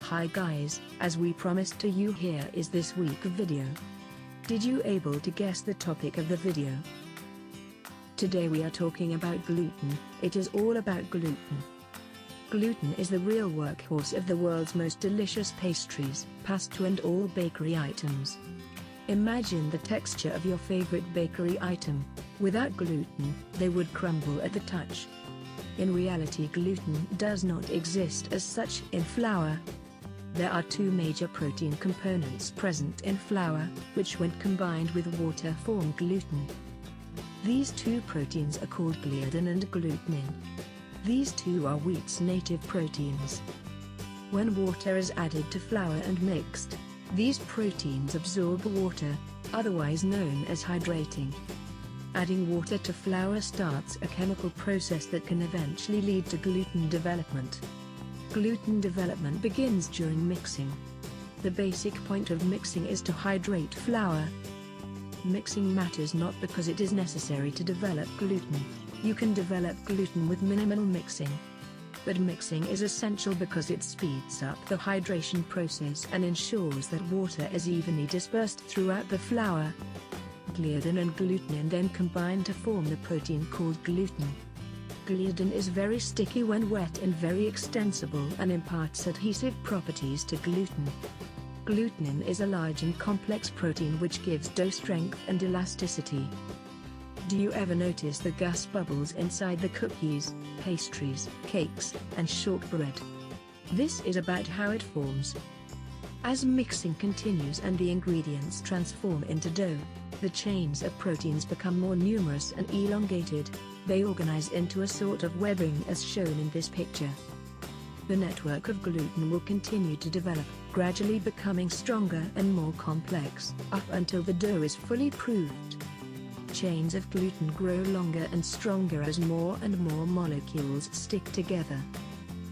Hi guys, as we promised to you, here is this week's video. Did you able to guess the topic of the video? Today we are talking about gluten. It is all about gluten. Gluten is the real workhorse of the world's most delicious pastries, pasta and all bakery items. Imagine the texture of your favorite bakery item. Without gluten, they would crumble at the touch. In reality, gluten does not exist as such in flour. There are two major protein components present in flour, which when combined with water form gluten. These two proteins are called gliadin and glutenin. These two are wheat's native proteins. When water is added to flour and mixed, these proteins absorb water, otherwise known as hydrating. Adding water to flour starts a chemical process that can eventually lead to gluten development. Gluten development begins during mixing. The basic point of mixing is to hydrate flour. Mixing matters not because it is necessary to develop gluten. You can develop gluten with minimal mixing. But mixing is essential because it speeds up the hydration process and ensures that water is evenly dispersed throughout the flour. Gliadin and glutenin then combine to form the protein called gluten. Gliadin is very sticky when wet and very extensible and imparts adhesive properties to gluten. Glutenin is a large and complex protein which gives dough strength and elasticity. Do you ever notice the gas bubbles inside the cookies, pastries, cakes, and shortbread? This is about how it forms. As mixing continues and the ingredients transform into dough, the chains of proteins become more numerous and elongated. They organize into a sort of webbing as shown in this picture. The network of gluten will continue to develop, gradually becoming stronger and more complex, up until the dough is fully proved. Chains of gluten grow longer and stronger as more and more molecules stick together.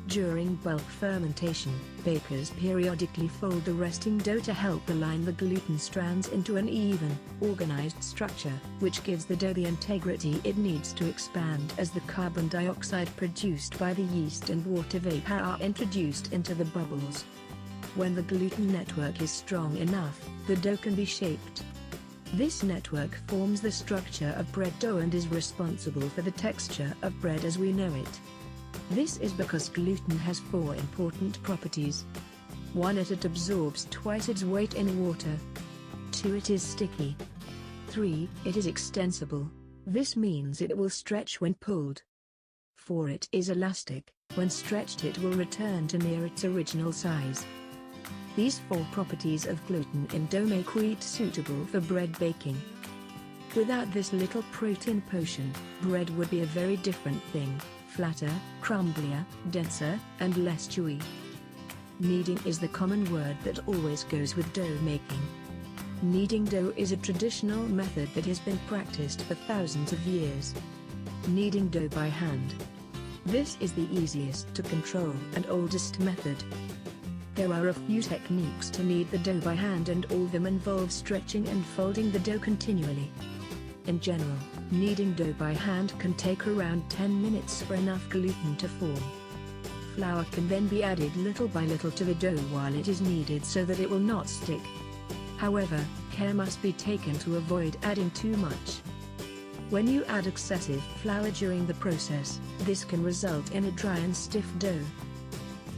During bulk fermentation, bakers periodically fold the resting dough to help align the gluten strands into an even, organized structure, which gives the dough the integrity it needs to expand as the carbon dioxide produced by the yeast and water vapor are introduced into the bubbles. When the gluten network is strong enough, the dough can be shaped. This network forms the structure of bread dough and is responsible for the texture of bread as we know it. This is because gluten has four important properties. 1. It absorbs twice its weight in water. 2. It is sticky. 3. It is extensible. This means it will stretch when pulled. 4. It is elastic. When stretched it will return to near its original size. These four properties of gluten in dough make wheat suitable for bread baking. Without this little protein potion, bread would be a very different thing. Flatter, crumblier, denser, and less chewy. Kneading is the common word that always goes with dough making. Kneading dough is a traditional method that has been practiced for thousands of years. Kneading dough by hand. This is the easiest to control and oldest method. There are a few techniques to knead the dough by hand and all of them involve stretching and folding the dough continually. In general, kneading dough by hand can take around 10 minutes for enough gluten to form. Flour can then be added little by little to the dough while it is kneaded so that it will not stick. However, care must be taken to avoid adding too much. When you add excessive flour during the process, this can result in a dry and stiff dough.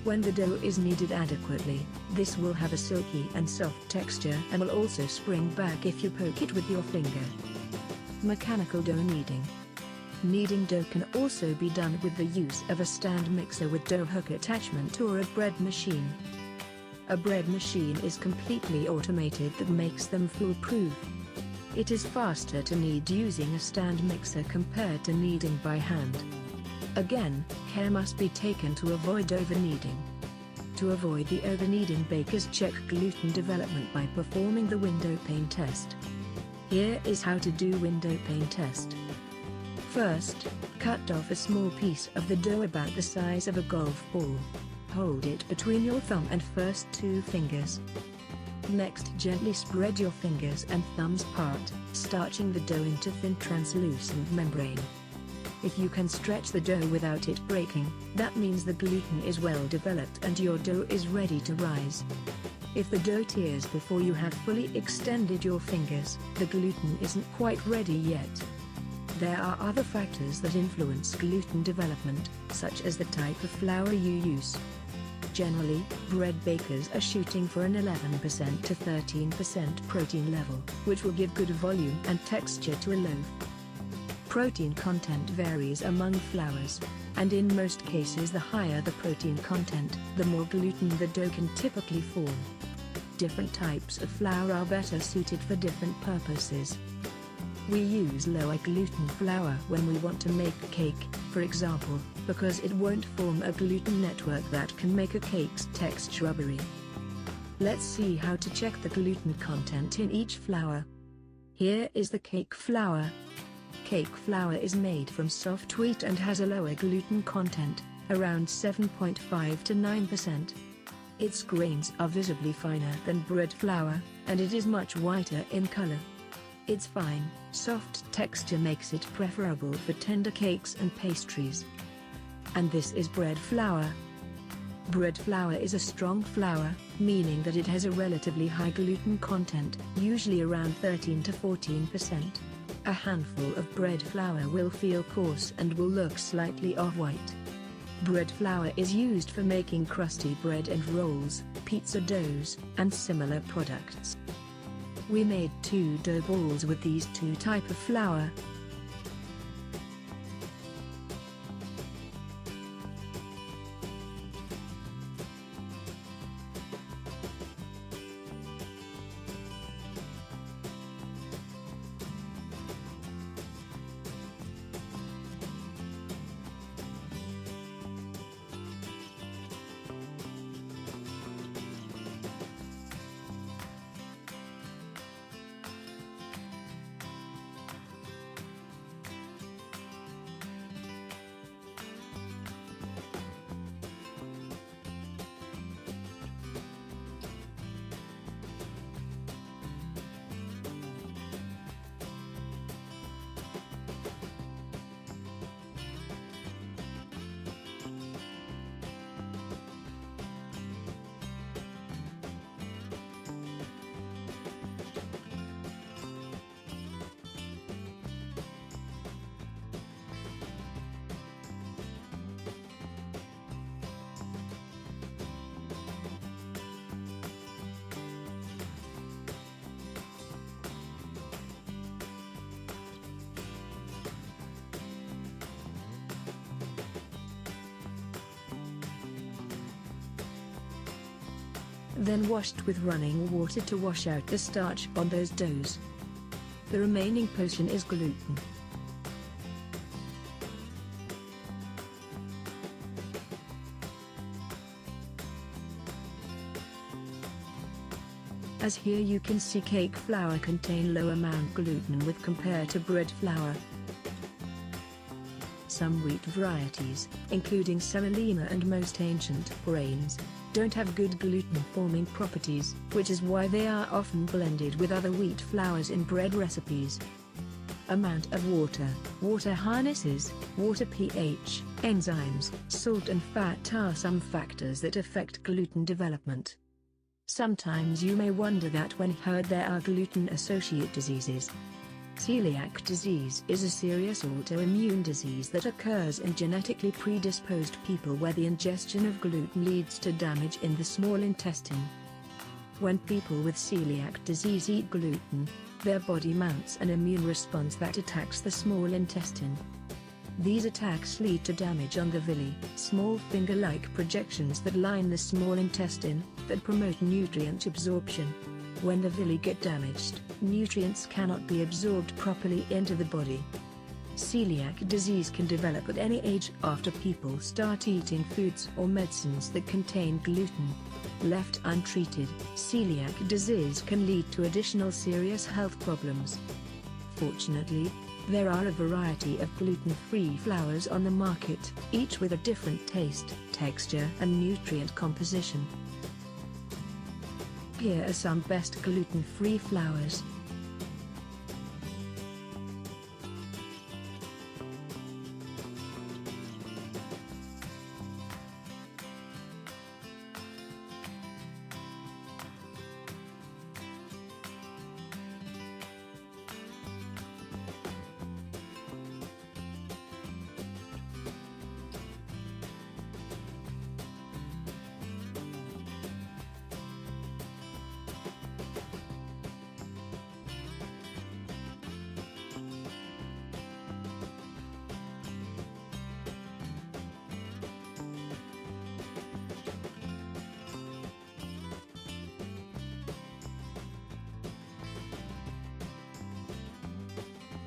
When the dough is kneaded adequately, this will have a silky and soft texture and will also spring back if you poke it with your finger. Mechanical dough kneading. Kneading dough can also be done with the use of a stand mixer with dough hook attachment or a bread machine. A bread machine is completely automated that makes them foolproof. It is faster to knead using a stand mixer compared to kneading by hand. Again, care must be taken to avoid over-kneading. To avoid the over-kneading, bakers check gluten development by performing the window pane test. Here is how to do window pane test. First, cut off a small piece of the dough about the size of a golf ball. Hold it between your thumb and first two fingers. Next, gently spread your fingers and thumbs apart, starching the dough into thin translucent membrane. If you can stretch the dough without it breaking, that means the gluten is well developed and your dough is ready to rise. If the dough tears before you have fully extended your fingers, the gluten isn't quite ready yet. There are other factors that influence gluten development, such as the type of flour you use. Generally, bread bakers are shooting for an 11% to 13% protein level, which will give good volume and texture to a loaf. Protein content varies among flours, and in most cases the higher the protein content, the more gluten the dough can typically form. Different types of flour are better suited for different purposes. We use lower gluten flour when we want to make a cake, for example, because it won't form a gluten network that can make a cake's texture rubbery. Let's see how to check the gluten content in each flour. Here is the cake flour. Cake flour is made from soft wheat and has a lower gluten content, around 7.5 to 9%. Its grains are visibly finer than bread flour, and it is much whiter in color. Its fine, soft texture makes it preferable for tender cakes and pastries. And this is bread flour. Bread flour is a strong flour, meaning that it has a relatively high gluten content, usually around 13 to 14%. A handful of bread flour will feel coarse and will look slightly off-white. Bread flour is used for making crusty bread and rolls, pizza doughs, and similar products. We made 2 dough balls with these 2 types of flour. Then washed with running water to wash out the starch on those doughs. The remaining portion is gluten. As here you can see cake flour contain low amount gluten with compared to bread flour. Some wheat varieties, including semolina and most ancient grains, don't have good gluten-forming properties, which is why they are often blended with other wheat flours in bread recipes. Amount of water, water harnesses, water pH, enzymes, salt and fat are some factors that affect gluten development. Sometimes you may wonder that when heard there are gluten-associated diseases. Celiac disease is a serious autoimmune disease that occurs in genetically predisposed people where the ingestion of gluten leads to damage in the small intestine. When people with celiac disease eat gluten, their body mounts an immune response that attacks the small intestine. These attacks lead to damage on the villi, small finger-like projections that line the small intestine, that promote nutrient absorption. When the villi get damaged, nutrients cannot be absorbed properly into the body. Celiac disease can develop at any age after people start eating foods or medicines that contain gluten. Left untreated, celiac disease can lead to additional serious health problems. Fortunately, there are a variety of gluten-free flours on the market, each with a different taste, texture and nutrient composition. Here are some best gluten-free flours.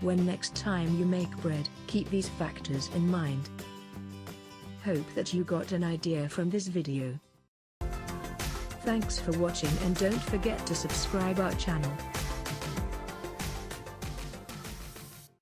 When next time you make bread, keep these factors in mind. Hope that you got an idea from this video. Thanks for watching and don't forget to subscribe our channel.